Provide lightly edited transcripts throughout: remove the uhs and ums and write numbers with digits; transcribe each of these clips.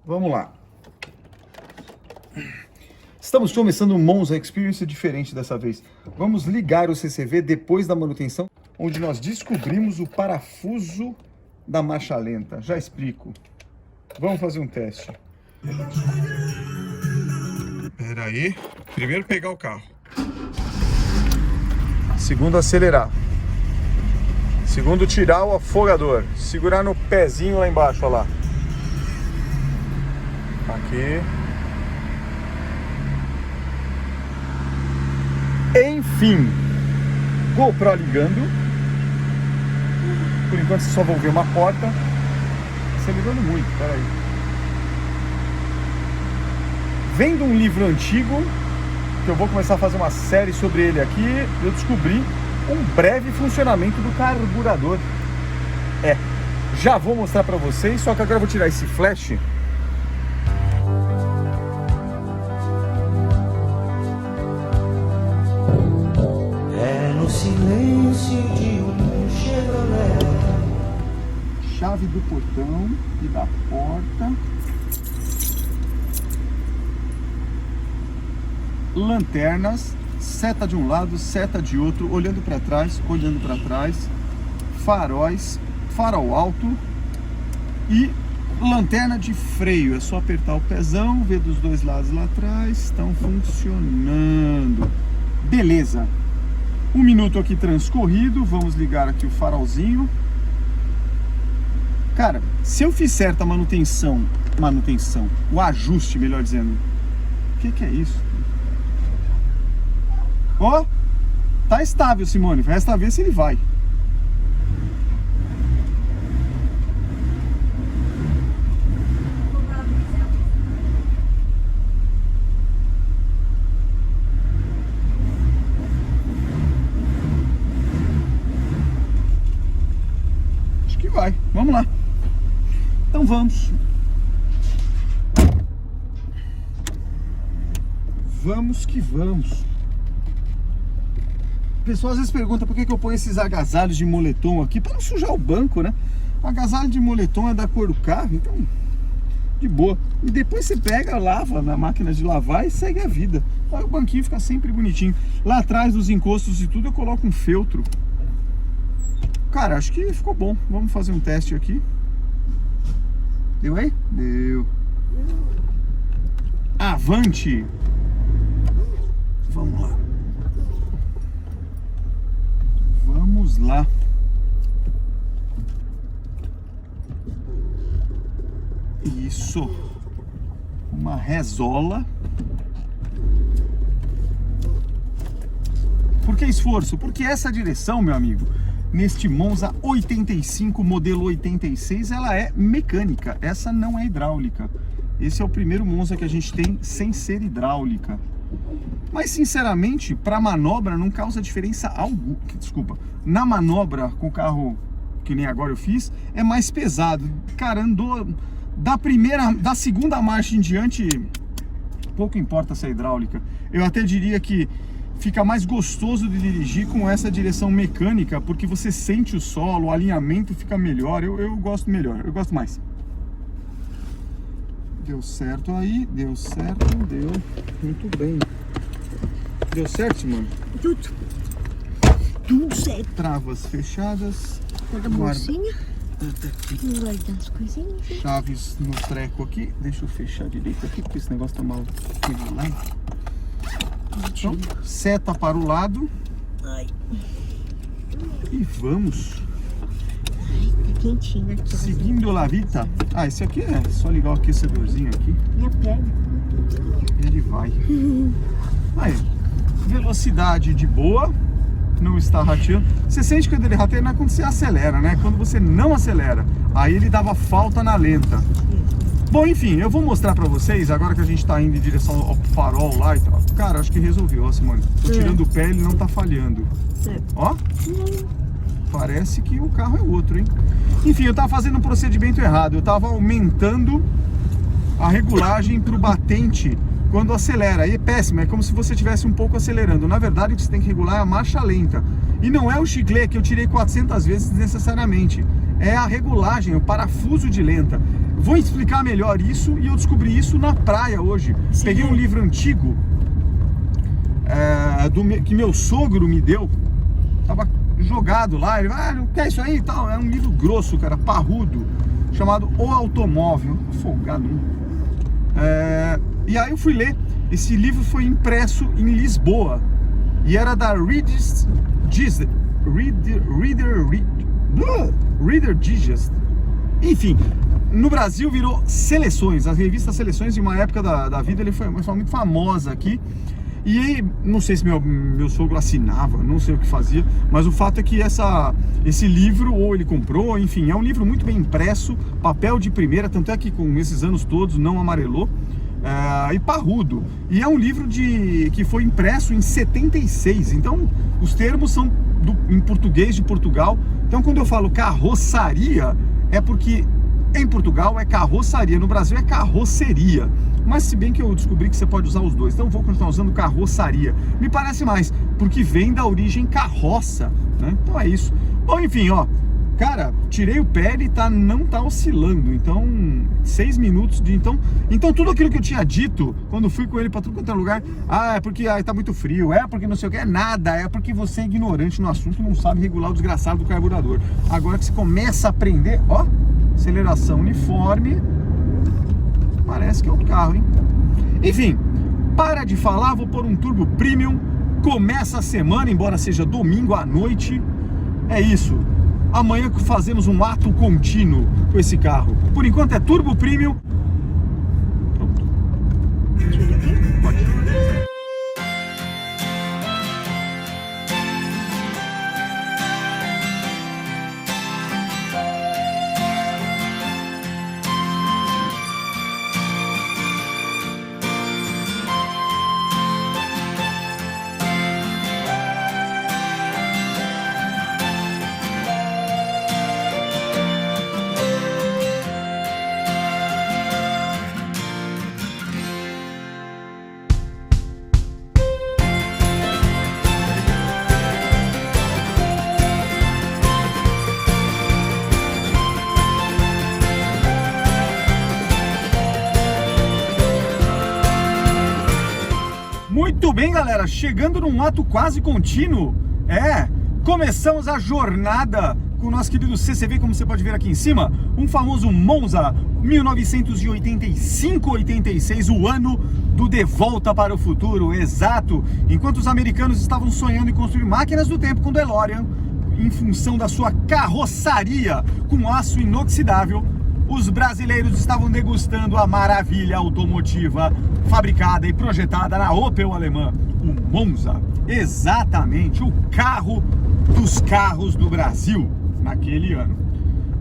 Vamos lá. Estamos começando um Monza Experience diferente dessa vez. Vamos ligar o CCV depois da manutenção, onde nós descobrimos o parafuso da marcha lenta. Já explico. Vamos fazer um teste. Espera aí. Primeiro pegar o carro. Segundo acelerar. Segundo tirar o afogador. Segurar no pezinho lá embaixo, olha lá. Aqui. Enfim. GoPro ligando. Por enquanto vocês só vão ver uma porta. Acelerando muito, peraí. Vendo um livro antigo, que eu vou começar a fazer uma série sobre ele aqui, eu descobri um breve funcionamento do carburador. Já vou mostrar pra vocês, só que agora eu vou tirar esse flash. É no silêncio de um Chevrolet. Chave do portão e da porta. Lanternas, seta de um lado, seta de outro, olhando para trás, faróis, farol alto e lanterna de freio. É só apertar o pezão, ver dos dois lados lá atrás, estão funcionando. Beleza. 1 minuto aqui transcorrido, vamos ligar aqui o farolzinho. Cara, se eu fiz certa manutenção, o ajuste, melhor dizendo. O que é isso? Ó, tá estável, Simone. Resta ver se ele vai. Acho que vai. Vamos lá. Então vamos. Vamos que vamos. O pessoal às vezes pergunta por que eu ponho esses agasalhos de moletom aqui, para não sujar o banco, né? O agasalho de moletom é da cor do carro, então de boa. E depois você pega, lava na máquina de lavar e segue a vida. Aí o banquinho fica sempre bonitinho. Lá atrás dos encostos e tudo eu coloco um feltro. Cara, acho que ficou bom. Vamos fazer um teste aqui. Deu aí? Deu. Avante! Vamos lá. Vamos lá. Isso. Uma resola. Por que esforço? Porque essa direção, meu amigo, neste Monza 85 modelo 86, ela é mecânica. Essa não é hidráulica. Esse é o primeiro Monza que a gente tem sem ser hidráulica. Mas sinceramente, para manobra não causa diferença alguma. Desculpa, na manobra com o carro que nem agora eu fiz, é mais pesado. Cara, andou da segunda marcha em diante, pouco importa se é hidráulica. Eu até diria que fica mais gostoso de dirigir com essa direção mecânica, porque você sente o solo, o alinhamento fica melhor. Eu gosto melhor, eu gosto mais. Deu certo aí, deu certo, deu muito bem. Deu certo, mano? Tudo certo. Travas fechadas. Toda bolsinha. Guardar as coisinhas. Chaves no treco aqui. Deixa eu fechar direito aqui, porque esse negócio tá mal regulado. Então, seta para o lado. Ai. E vamos. Ai, tá quentinho aqui. Seguindo a Vita. Ah, esse aqui é só ligar o aquecedorzinho aqui. Minha perna. Ele vai. Aí, velocidade de boa. Não está rateando. Você sente quando ele rateia, não é quando você acelera, né? Quando você não acelera. Aí ele dava falta na lenta. Bom, enfim, eu vou mostrar pra vocês, agora que a gente tá indo em direção ao farol lá e tal. Cara, acho que resolveu, ó, Simone. Tô tirando o pé, ele não tá falhando. Ó. Parece que o carro é outro, hein? Enfim, eu tava fazendo um procedimento errado. Eu tava aumentando a regulagem pro batente quando acelera. Aí é péssimo, é como se você estivesse um pouco acelerando. Na verdade, o que você tem que regular é a marcha lenta. E não é o chiclete que eu tirei 400 vezes desnecessariamente. É a regulagem, o parafuso de lenta. vou explicar melhor isso, e eu descobri isso na praia hoje. Sim. Peguei um livro antigo que meu sogro me deu, tava jogado lá, ele não quer isso aí e tal, é um livro grosso, cara, parrudo, chamado O Automóvel, folgado. E aí eu fui ler. Esse livro foi impresso em Lisboa e era da Reader's Digest. Enfim, no Brasil virou Seleções, a revista Seleções, em uma época da vida ele foi muito famosa aqui. E aí, não sei se meu sogro assinava, não sei o que fazia, mas o fato é que esse livro, ou ele comprou, enfim, é um livro muito bem impresso, papel de primeira, tanto é que com esses anos todos não amarelou, e parrudo. E é um livro que foi impresso em 76, então os termos são em português de Portugal. Então quando eu falo carroçaria, é porque em Portugal é carroçaria, no Brasil é carroceria. Mas se bem que eu descobri que você pode usar os dois, então eu vou continuar usando carroçaria. Me parece mais, porque vem da origem carroça, né? Então é isso. Bom, enfim, ó, cara, tirei o pé e não tá oscilando. Então, 6 minutos de... Então tudo aquilo que eu tinha dito, quando fui com ele pra tudo quanto é lugar, é porque tá muito frio, é porque não sei o que, é nada, é porque você é ignorante no assunto e não sabe regular o desgraçado do carburador. Agora que você começa a aprender, ó, aceleração uniforme, parece que é outro carro, hein? Enfim, para de falar, vou pôr um turbo premium. Começa a semana, embora seja domingo à noite. É isso. Amanhã fazemos um ato contínuo com esse carro. Por enquanto é turbo premium. Pronto. Tira aqui. Pode. Muito bem, galera, chegando num ato quase contínuo, começamos a jornada com o nosso querido CCV, como você pode ver aqui em cima, um famoso Monza 1985-86, o ano do De Volta para o Futuro, exato, enquanto os americanos estavam sonhando em construir máquinas do tempo com DeLorean, em função da sua carroçaria com aço inoxidável, os brasileiros estavam degustando a maravilha automotiva fabricada e projetada na Opel alemã, o Monza. Exatamente, o carro dos carros do Brasil naquele ano.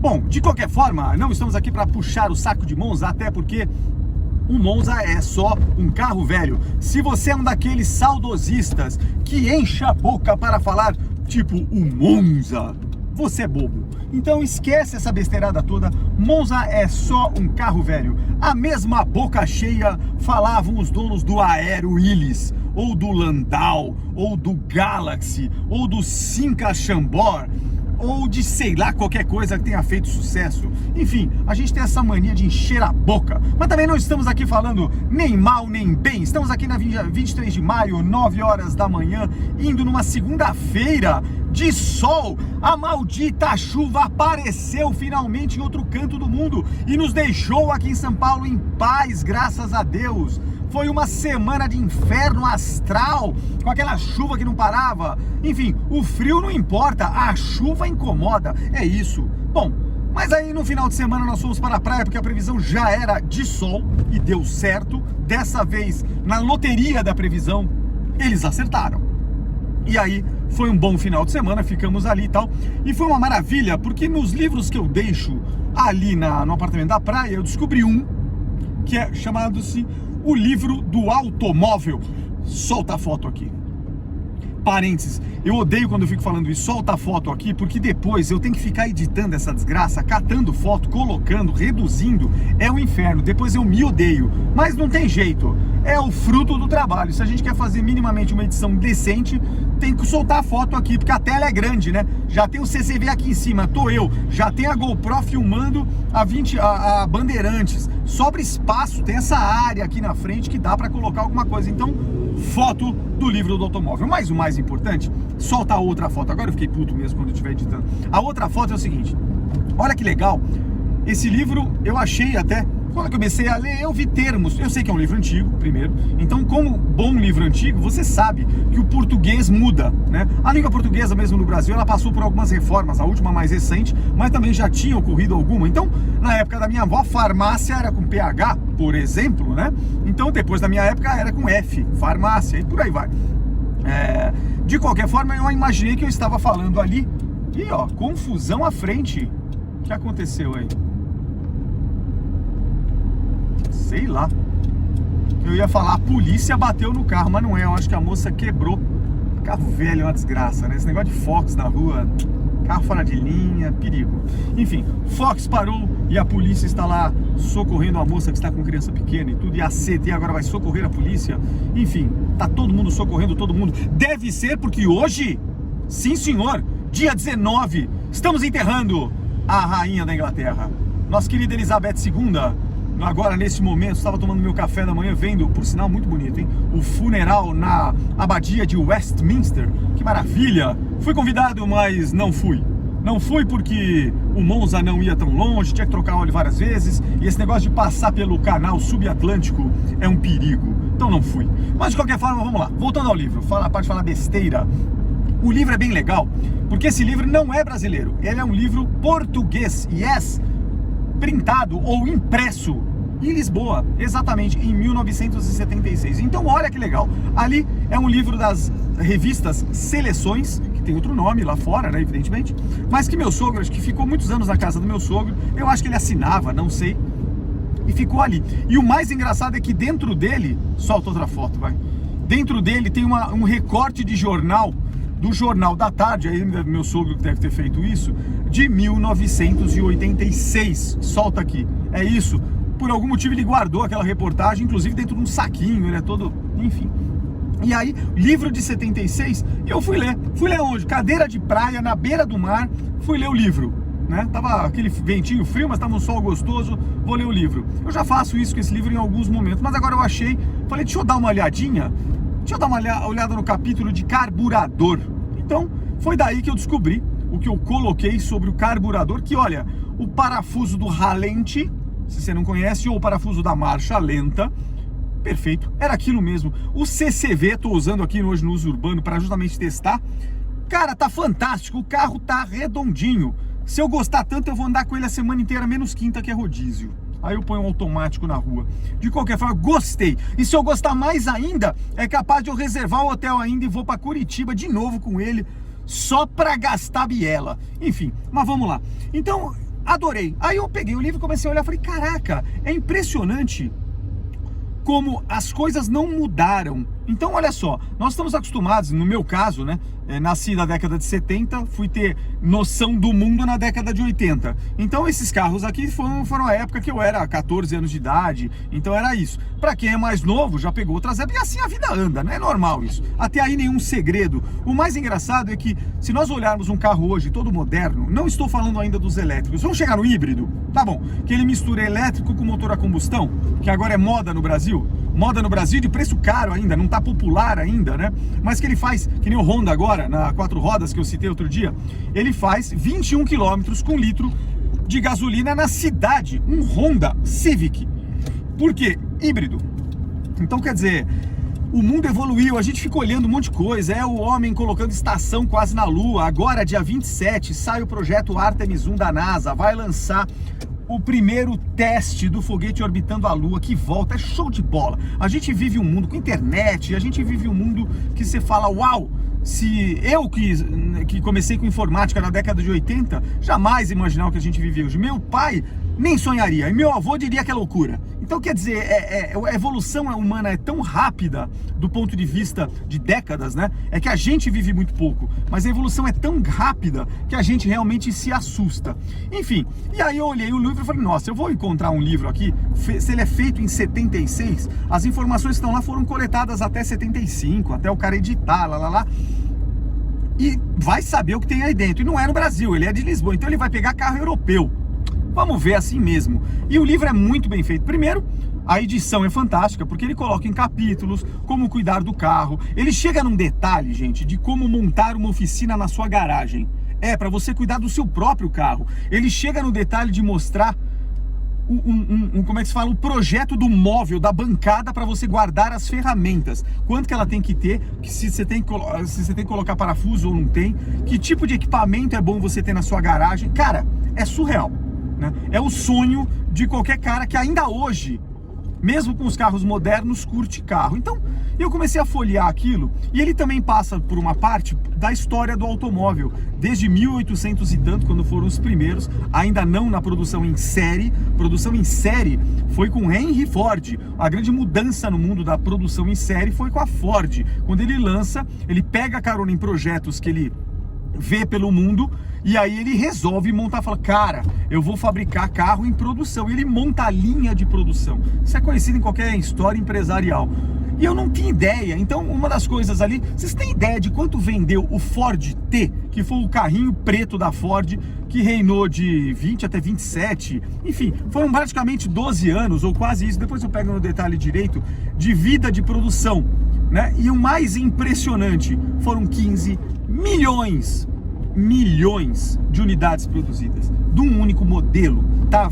Bom, de qualquer forma, não estamos aqui para puxar o saco de Monza, até porque o Monza é só um carro velho. Se você é um daqueles saudosistas que enche a boca para falar tipo o Monza, você é bobo. Então esquece essa besteirada toda. Monza é só um carro velho. A mesma boca cheia falavam os donos do Aero Willys, ou do Landau, ou do Galaxy, ou do Simca Chambord, ou de sei lá qualquer coisa que tenha feito sucesso. Enfim, a gente tem essa mania de encher a boca. Mas também não estamos aqui falando nem mal nem bem. Estamos aqui na 23 de maio, 9 horas da manhã, indo numa segunda-feira de sol. A maldita chuva apareceu finalmente em outro canto do mundo e nos deixou aqui em São Paulo em paz, graças a Deus. Foi uma semana de inferno astral, com aquela chuva que não parava. Enfim, o frio não importa, a chuva incomoda, é isso. Bom, mas aí no final de semana nós fomos para a praia, porque a previsão já era de sol, e deu certo. Dessa vez, na loteria da previsão, eles acertaram. E aí, foi um bom final de semana, ficamos ali e tal. E foi uma maravilha, porque nos livros que eu deixo ali no apartamento da praia, eu descobri um, que é chamado-se O Livro do Automóvel. Solta a foto aqui. Parênteses, eu odeio quando eu fico falando isso, solta a foto aqui, porque depois eu tenho que ficar editando essa desgraça, catando foto, colocando, reduzindo, é um inferno, depois eu me odeio, mas não tem jeito, é o fruto do trabalho. Se a gente quer fazer minimamente uma edição decente, tem que soltar a foto aqui, porque a tela é grande, né? Já tem o CCV aqui em cima, tô eu, já tem a GoPro filmando a Bandeirantes, sobra espaço, tem essa área aqui na frente que dá para colocar alguma coisa, então foto do livro do automóvel. Mas o mais importante, solta a outra foto. Agora eu fiquei puto mesmo quando eu estiver editando. A outra foto é o seguinte, olha que legal, esse livro eu achei até, quando eu comecei a ler, eu vi termos, eu sei que é um livro antigo, primeiro, então como bom livro antigo, você sabe que o português muda, né? A língua portuguesa mesmo no Brasil, ela passou por algumas reformas, a última mais recente, mas também já tinha ocorrido alguma. Então, na época da minha avó, farmácia era com PH, por exemplo, né? Então, depois da minha época, era com F, farmácia, e por aí vai. De qualquer forma, eu imaginei que eu estava falando ali, e ó, confusão à frente. O que aconteceu aí? Sei lá. Eu ia falar, a polícia bateu no carro, mas não é, eu acho que a moça quebrou. Carro velho é uma desgraça, né? Esse negócio de Fox na rua, carro fora de linha, perigo. Enfim, Fox parou e a polícia está lá socorrendo a moça que está com criança pequena e tudo, e a CT agora vai socorrer a polícia. Enfim, tá todo mundo socorrendo todo mundo. Deve ser porque hoje, sim senhor, dia 19, estamos enterrando a rainha da Inglaterra, nossa querida Elizabeth II. Agora, nesse momento, estava tomando meu café da manhã, vendo, por sinal muito bonito, hein? O funeral na abadia de Westminster. Que maravilha! Fui convidado, mas não fui. Não fui porque o Monza não ia tão longe, tinha que trocar óleo várias vezes, e esse negócio de passar pelo canal subatlântico é um perigo. Então não fui. Mas de qualquer forma, vamos lá. Voltando ao livro, a parte de falar besteira. O livro é bem legal, porque esse livro não é brasileiro. Ele é um livro português, yes, printado ou impresso em Lisboa, exatamente em 1976. Então olha que legal, ali é um livro das revistas Seleções, que tem outro nome lá fora, né, evidentemente, mas que meu sogro, acho que ficou muitos anos na casa do meu sogro, eu acho que ele assinava, não sei, e ficou ali. E o mais engraçado é que dentro dele, solta outra foto, vai, dentro dele tem um recorte de jornal, do Jornal da Tarde, aí meu sogro que deve ter feito isso, de 1986, solta aqui, é isso. Por algum motivo ele guardou aquela reportagem, inclusive dentro de um saquinho, ele é todo, enfim. E aí, livro de 76, e eu fui ler onde? Cadeira de praia, na beira do mar, fui ler o livro, né? Tava aquele ventinho frio, mas tava um sol gostoso, vou ler o livro. Eu já faço isso com esse livro em alguns momentos, mas agora eu achei, falei, deixa eu dar uma olhadinha, deixa eu dar uma olhada no capítulo de carburador. Então, foi daí que eu descobri o que eu coloquei sobre o carburador, que olha, o parafuso do ralente, se você não conhece, ou o parafuso da marcha lenta, perfeito, era aquilo mesmo. O CCV, tô usando aqui hoje no uso urbano para justamente testar. Cara, tá fantástico, o carro tá redondinho. Se eu gostar tanto, eu vou andar com ele a semana inteira, menos quinta, que é rodízio. Aí eu ponho um automático na rua. De qualquer forma, gostei. E se eu gostar mais ainda, é capaz de eu reservar o hotel ainda e vou para Curitiba de novo com ele, só para gastar biela. Enfim, mas vamos lá. Então, adorei. Aí eu peguei o livro e comecei a olhar e falei, caraca, é impressionante como as coisas não mudaram. Então, olha só, nós estamos acostumados, no meu caso, né? Nasci na década de 70, fui ter noção do mundo na década de 80. Então, esses carros aqui foram a época que eu era 14 anos de idade, então era isso. Para quem é mais novo, já pegou outras épocas, e assim a vida anda, né? É normal isso. Até aí nenhum segredo. O mais engraçado é que, se nós olharmos um carro hoje, todo moderno, não estou falando ainda dos elétricos, vamos chegar no híbrido, tá bom, que ele mistura elétrico com motor a combustão, que agora é moda no Brasil, de preço caro ainda, não tá popular ainda, né? Mas que ele faz, que nem o Honda agora, na 4 rodas que eu citei outro dia, ele faz 21 km com litro de gasolina na cidade, um Honda Civic. Por quê? Híbrido. Então, quer dizer, o mundo evoluiu, a gente fica olhando um monte de coisa, é o homem colocando estação quase na Lua. Agora, dia 27, sai o projeto Artemis 1 da NASA, vai lançar o primeiro teste do foguete orbitando a Lua, que volta, é show de bola. A gente vive um mundo com internet, a gente vive um mundo que você fala, uau, se eu que comecei com informática na década de 80, jamais imaginava o que a gente vivia hoje. Meu pai Nem sonharia. E meu avô diria que é loucura. Então, quer dizer, a evolução humana é tão rápida do ponto de vista de décadas, né? É que a gente vive muito pouco, mas a evolução é tão rápida que a gente realmente se assusta. Enfim, e aí eu olhei o livro e falei, nossa, eu vou encontrar um livro aqui, se ele é feito em 76, as informações que estão lá foram coletadas até 75, até o cara editar, e vai saber o que tem aí dentro. E não é no Brasil, ele é de Lisboa, então ele vai pegar carro europeu. Vamos ver assim mesmo. E o livro é muito bem feito. Primeiro, a edição é fantástica, porque ele coloca em capítulos como cuidar do carro. Ele chega num detalhe, gente, de como montar uma oficina na sua garagem. Para você cuidar do seu próprio carro. Ele chega no detalhe de mostrar como é que se fala? O projeto do móvel, da bancada para você guardar as ferramentas. Quanto que ela tem que ter, se você tem que colocar parafuso ou não tem, que tipo de equipamento é bom você ter na sua garagem. Cara, é surreal. É o sonho de qualquer cara que ainda hoje, mesmo com os carros modernos, curte carro. Então, eu comecei a folhear aquilo, e ele também passa por uma parte da história do automóvel, desde 1800 e tanto, quando foram os primeiros, ainda não na produção em série. Produção em série foi com Henry Ford. A grande mudança no mundo da produção em série foi com a Ford. Quando ele lança, ele pega carona em projetos que ele vê pelo mundo, e aí ele resolve montar, fala, cara, eu vou fabricar carro em produção. E ele monta a linha de produção. Isso é conhecido em qualquer história empresarial. E eu não tinha ideia. Então, uma das coisas ali, vocês têm ideia de quanto vendeu o Ford T, que foi o carrinho preto da Ford, que reinou de 20 até 27, enfim, foram praticamente 12 anos, ou quase isso, depois eu pego no detalhe direito, de vida de produção, né? E o mais impressionante, foram 15 milhões de unidades produzidas de um único modelo, tá?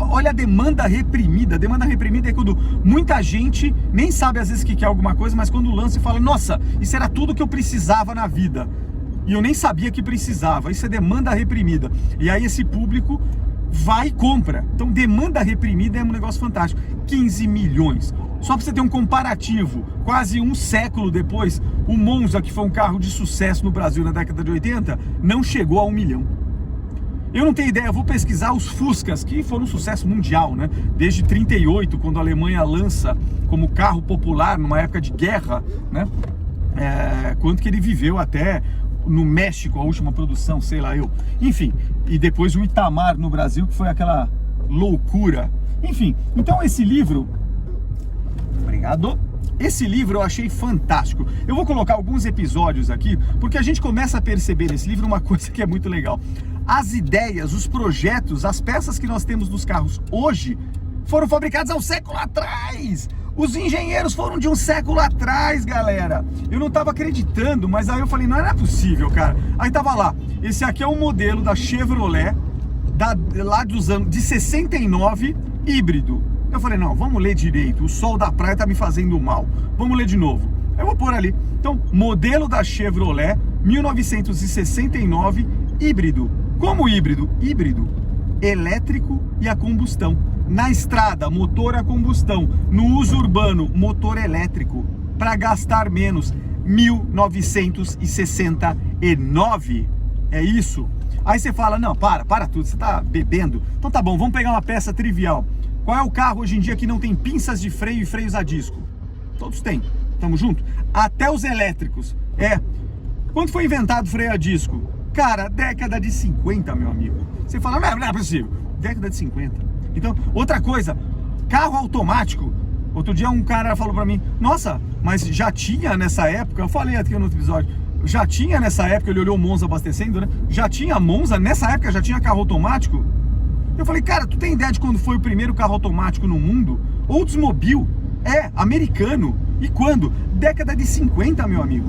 Olha a demanda reprimida. A demanda reprimida é quando muita gente nem sabe às vezes que quer alguma coisa, mas quando lança e fala, nossa, isso era tudo que eu precisava na vida e eu nem sabia que precisava. Isso é demanda reprimida, e aí esse público vai e compra. Então demanda reprimida é um negócio fantástico. 15 milhões. Só para você ter um comparativo, quase um século depois, o Monza, que foi um carro de sucesso no Brasil na década de 80, não chegou a 1 milhão. Eu não tenho ideia, eu vou pesquisar os Fuscas, que foram um sucesso mundial, né? Desde 38, quando a Alemanha lança como carro popular, numa época de guerra, né? Quanto que ele viveu até no México, a última produção, sei lá eu. Enfim, e depois o Itamar no Brasil, que foi aquela loucura. Enfim, então esse livro... Obrigado. Esse livro eu achei fantástico. Eu vou colocar alguns episódios aqui, porque a gente começa a perceber nesse livro uma coisa que é muito legal. As ideias, os projetos, as peças que nós temos nos carros hoje foram fabricadas há um século atrás. Os engenheiros foram de um século atrás, galera. Eu não estava acreditando, mas aí eu falei, não era possível, cara. Aí tava lá, esse aqui é um modelo da Chevrolet, lá dos anos de 69, híbrido. Eu falei, não, vamos ler direito, o sol da praia tá me fazendo mal. Vamos ler de novo. Eu vou pôr ali. Então, modelo da Chevrolet, 1969, híbrido. Como híbrido? Híbrido, elétrico e a combustão. Na estrada, motor a combustão. No uso urbano, motor elétrico. Para gastar menos, 1969. É isso. Aí você fala, não, para tudo, você tá bebendo. Então tá bom, vamos pegar uma peça trivial. Qual é o carro hoje em dia que não tem pinças de freio e freios a disco? Todos têm. Tamo junto? Até os elétricos. Quando foi inventado o freio a disco? Cara, década de 50, meu amigo. Você fala, não é possível. Década de 50. Então, outra coisa, carro automático. Outro dia um cara falou pra mim, nossa, mas já tinha nessa época, eu falei aqui no outro episódio, já tinha nessa época, ele olhou o Monza abastecendo, né? Já tinha Monza, nessa época já tinha carro automático? Eu falei, cara, tu tem ideia de quando foi o primeiro carro automático no mundo? Oldsmobile, americano. E quando? Década de 50, meu amigo.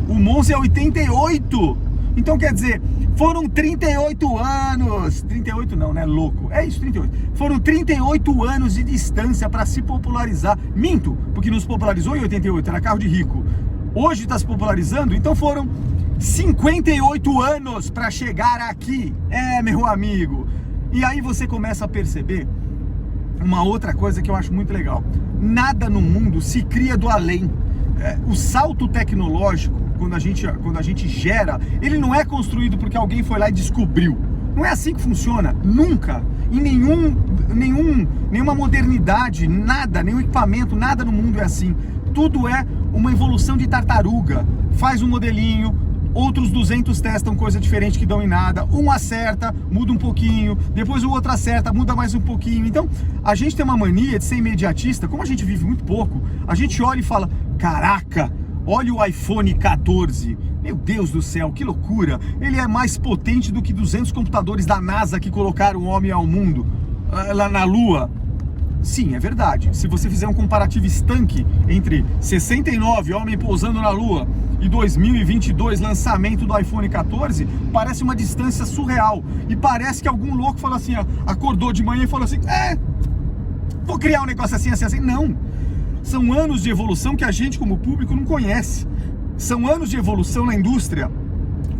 O Monza é 88. Então, quer dizer, foram 38 anos. 38 não, né? Louco. É isso, 38. Foram 38 anos de distância para se popularizar. Minto, porque nos popularizou em 88, era carro de rico. Hoje está se popularizando, então foram 58 anos para chegar aqui. Meu amigo. E aí você começa a perceber uma outra coisa que eu acho muito legal. Nada no mundo se cria do além. O salto tecnológico, quando a gente gera, ele não é construído porque alguém foi lá e descobriu. Não é assim que funciona, nunca. Em nenhuma modernidade, nada, nenhum equipamento, nada no mundo é assim. Tudo é uma evolução de tartaruga. Faz um modelinho, outros 200 testam coisa diferente que dão em nada, um acerta, muda um pouquinho, depois o outro acerta, muda mais um pouquinho. Então, a gente tem uma mania de ser imediatista. Como a gente vive muito pouco, a gente olha e fala, caraca, olha o iPhone 14, meu Deus do céu, que loucura, ele é mais potente do que 200 computadores da NASA que colocaram o homem ao mundo, lá na Lua. Sim, é verdade. Se você fizer um comparativo estanque entre 69, homem pousando na Lua, e 2022, lançamento do iPhone 14, parece uma distância surreal. E parece que algum louco falou assim, acordou de manhã e falou assim, vou criar um negócio assim, assim, assim. Não. São anos de evolução que a gente, como público, não conhece. São anos de evolução na indústria,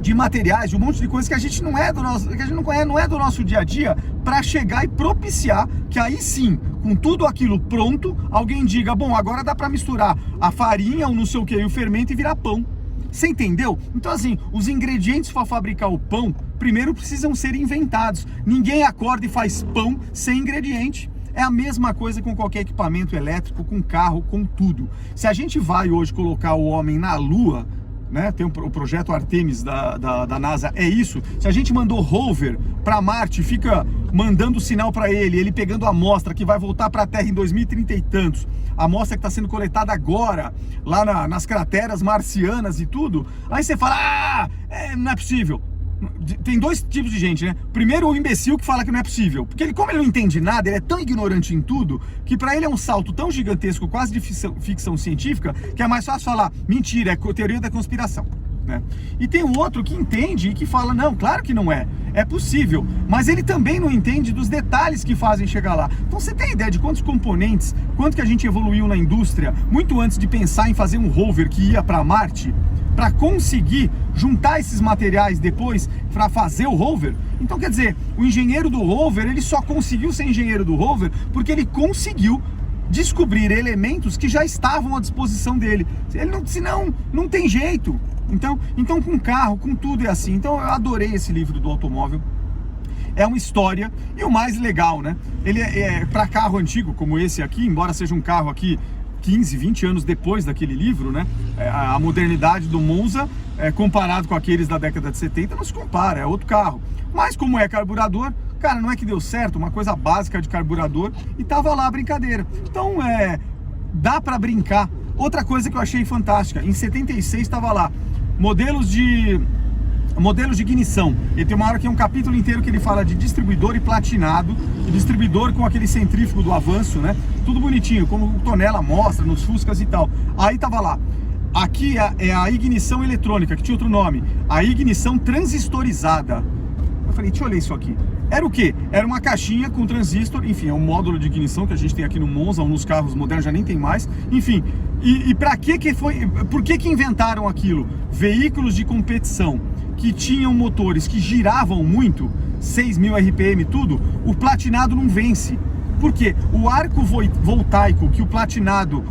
de materiais, de um monte de coisas que a gente não é do nosso, que a gente não conhece, não é do nosso dia a dia, para chegar e propiciar que aí sim, com tudo aquilo pronto, alguém diga, bom, agora dá para misturar a farinha, o não sei o que, e o fermento e virar pão. Você entendeu? Então assim, os ingredientes para fabricar o pão, primeiro precisam ser inventados. Ninguém acorda e faz pão sem ingrediente. É a mesma coisa com qualquer equipamento elétrico, com carro, com tudo. Se a gente vai hoje colocar o homem na Lua, né, tem o projeto Artemis da NASA, é isso. Se a gente mandou rover para Marte, fica mandando sinal para ele pegando a amostra que vai voltar para a Terra em 2030 e tantos, a amostra que está sendo coletada agora, lá nas crateras marcianas e tudo, aí você fala, não é possível. Tem dois tipos de gente, né? Primeiro, o imbecil que fala que não é possível, porque como ele não entende nada, ele é tão ignorante em tudo, que para ele é um salto tão gigantesco, quase de ficção científica, que é mais fácil falar, mentira, é teoria da conspiração, né? E tem o outro que entende e que fala, não, claro que não é possível, mas ele também não entende dos detalhes que fazem chegar lá. Então você tem ideia de quantos componentes, quanto que a gente evoluiu na indústria, muito antes de pensar em fazer um rover que ia para Marte, para conseguir juntar esses materiais depois para fazer o rover? Então quer dizer, o engenheiro do rover, ele só conseguiu ser engenheiro do rover porque ele conseguiu descobrir elementos que já estavam à disposição dele. Senão não tem jeito. Então com carro, com tudo é assim. Então eu adorei esse livro do automóvel. É uma história, e o mais legal, né? Ele é para carro antigo como esse aqui, embora seja um carro aqui 15, 20 anos depois daquele livro, né? A modernidade do Monza, comparado com aqueles da década de 70, não se compara, é outro carro. Mas como é carburador, cara, não é que deu certo, uma coisa básica de carburador, e tava lá a brincadeira. Então, dá para brincar. Outra coisa que eu achei fantástica, em 76 estava lá, modelos de ignição. Ele tem uma hora que é um capítulo inteiro que ele fala de distribuidor e platinado, e distribuidor com aquele centrífugo do Avanço, né? Tudo bonitinho, como o Tonella mostra nos Fuscas e tal. Aí tava lá, aqui é a ignição eletrônica, que tinha outro nome, a ignição transistorizada. Eu falei, deixa eu olhar isso aqui. Era o quê? Era uma caixinha com transistor, enfim, é um módulo de ignição que a gente tem aqui no Monza, ou nos carros modernos já nem tem mais, enfim. E para que foi? Por que inventaram aquilo? Veículos de competição que tinham motores que giravam muito, 6.000 RPM tudo, o platinado não vence. Por quê? O arco voltaico que o platinado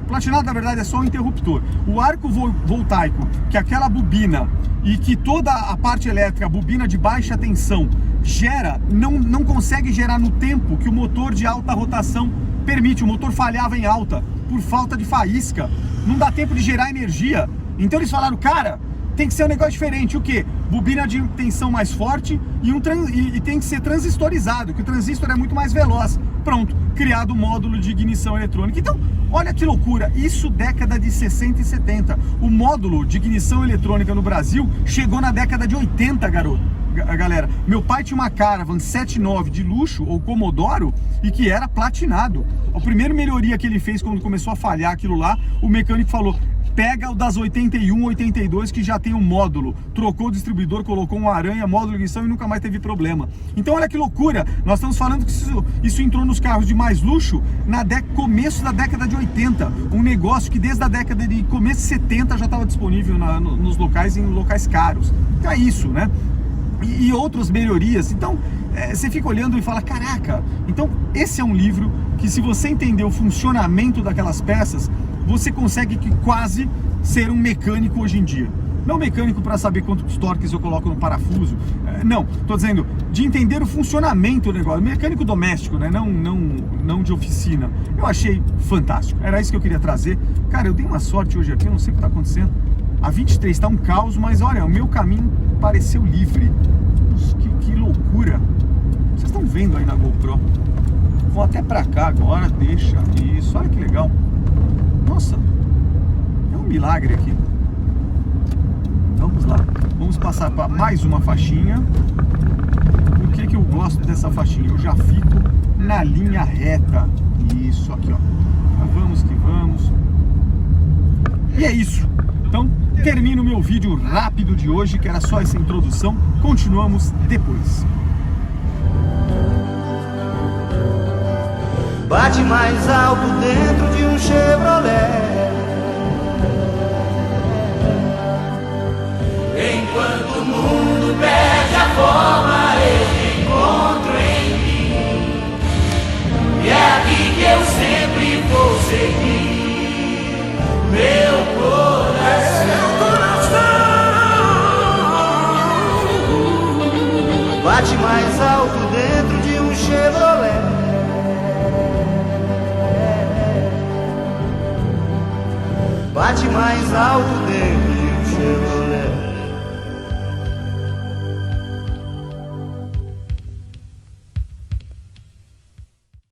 na verdade é só um interruptor, o arco voltaico, que aquela bobina e que toda a parte elétrica, a bobina de baixa tensão, gera, não consegue gerar no tempo que o motor de alta rotação permite. O motor falhava em alta por falta de faísca, não dá tempo de gerar energia. Então eles falaram, cara, tem que ser um negócio diferente. O quê? Bobina de tensão mais forte e tem que ser transistorizado, que o transistor é muito mais veloz. Pronto, criado o módulo de ignição eletrônica. Então, olha que loucura, isso década de 60 e 70. O módulo de ignição eletrônica no Brasil chegou na década de 80, garoto. Galera, meu pai tinha uma Caravan 79 de luxo, ou Commodoro, e que era platinado. A primeira melhoria que ele fez quando começou a falhar aquilo lá, o mecânico falou, pega o das 81, 82 que já tem um módulo, trocou o distribuidor, colocou um aranha, módulo de ignição e nunca mais teve problema. Então olha que loucura, nós estamos falando que isso entrou nos carros de mais luxo na começo da década de 80, um negócio que desde a década de começo de 70 já estava disponível nos locais, em locais caros. Então é isso, né? E outras melhorias. Então você fica olhando e fala, caraca, então esse é um livro que, se você entender o funcionamento daquelas peças, você consegue quase ser um mecânico hoje em dia. Não mecânico para saber quantos torques eu coloco no parafuso. Não, tô dizendo de entender o funcionamento do negócio. Mecânico doméstico, né? Não de oficina. Eu achei fantástico. Era isso que eu queria trazer. Cara, eu dei uma sorte hoje aqui, eu não sei o que tá acontecendo. A 23 tá um caos, mas olha, o meu caminho pareceu livre. Que loucura. Vocês estão vendo aí na GoPro. Vou até pra cá agora, deixa isso. Olha que legal. Nossa, é um milagre aqui. Vamos lá, vamos passar para mais uma faixinha. O que eu gosto dessa faixinha? Eu já fico na linha reta. Isso aqui, ó. Vamos que vamos. E é isso. Então, termino o meu vídeo rápido de hoje, que era só essa introdução. Continuamos depois. Bate mais alto dentro de um Chevrolet. Enquanto o mundo perde a forma, eu encontro em mim. E é aqui que eu sempre vou seguir. Meu coração bate mais alto dentro de um Chevrolet. Bate mais alto